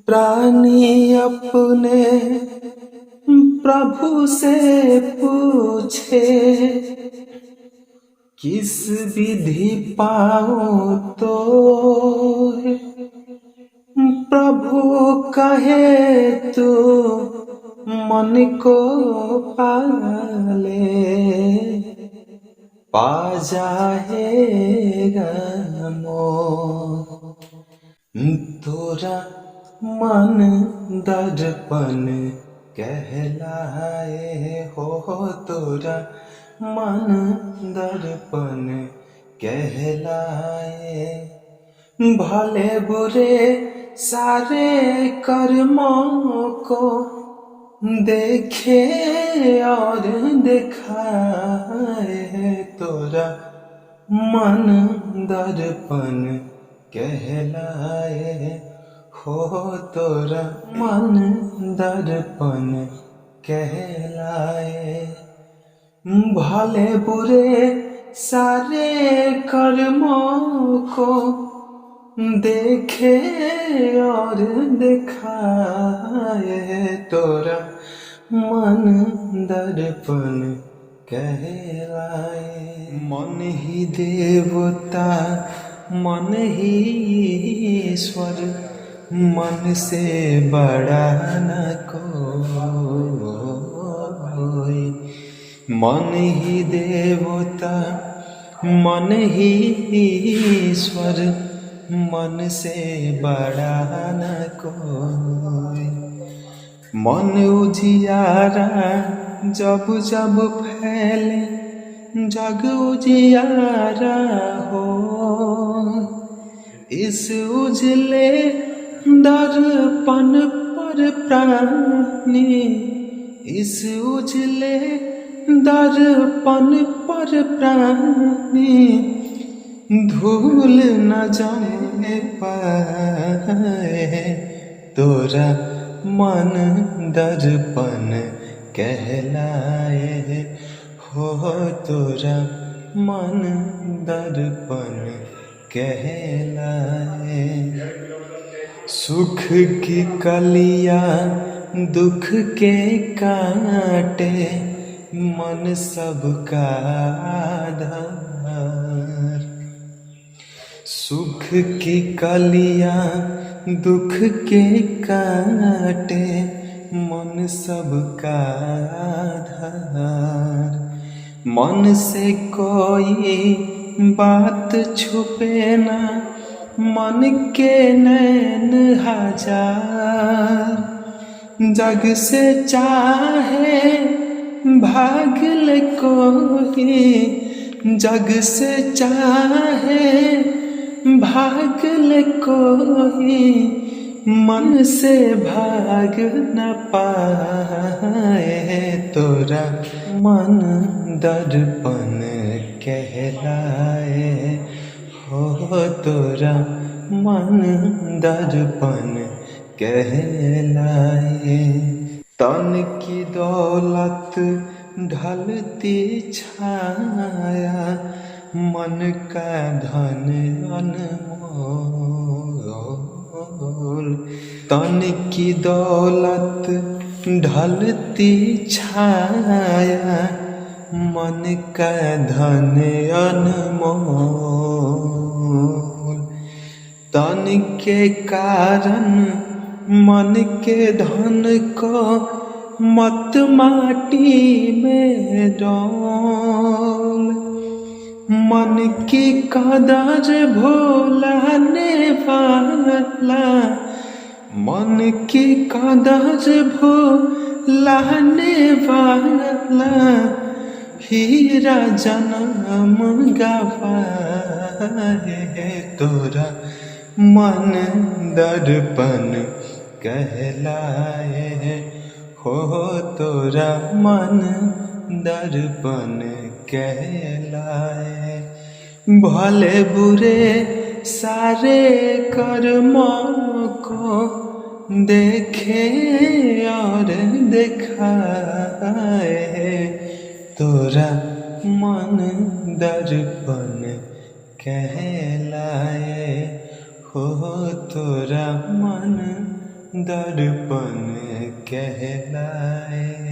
प्राणी अपने प्रभु से पूछे, किस विधि पाऊं तो प्रभु कहे तू मन को पाले, पा जाएगा मोह। तोरा मन दर्पण कहलाए हो, तोरा मन दर्पण कहलाए। भले बुरे सारे कर्मों को देखे और दिखाए, तोरा मन दर्पण कहलाए हो, तोरा मन दर्पण कहलाए। भले बुरे सारे कर्मों को देखे और दिखाए, तोरा मन दर्पण कहलाए। मन ही देवता मन ही ईश्वर, मन से बड़ा न कोई। मन ही देवता मन ही ईश्वर, मन से बड़ा न कोई। मन उजियारा जब जब फैले, जग उजियारा हो। इस उजले दर्पण पर प्राणी, इस उजले दर्पण पर प्राणी धूल न जाने पाए, तोरा मन दर्पण कहलाए हो, तोरा मन दर्पण कहलाए। सुख की कलियां दुख के कांटे, मन सबका आधार। सुख की कलियां दुख के कांटे, मन सबका आधार। मन से कोई बात छुपे ना, मन के नैन हजार। जग से चाहे भाग ले कोई, जग से चाहे भाग ले कोई, मन से भाग न पाए, तोरा मन दर्पण कहलाए हो, तोरा मन दर्पण कहलाए। तन की दौलत ढलती छाया, मन का धन अनमोल। तन की दौलत ढलती छाया, मन का धन अनमोल। तन के कारण मन के धन को मत माटी में डोल। मन की कदर भुलाने वाला, मन की कदर भुलाने वाला, हीरा जन्म गवाए, तोरा मन दर्पण कहलाए हो, तोरा मन दर्पण कहलाए। भले बुरे सारे कर्मों को देखे और दिखाए, तोरा मन दर्पण कहलाए हो, तोरा मन दर्पण कहलाए।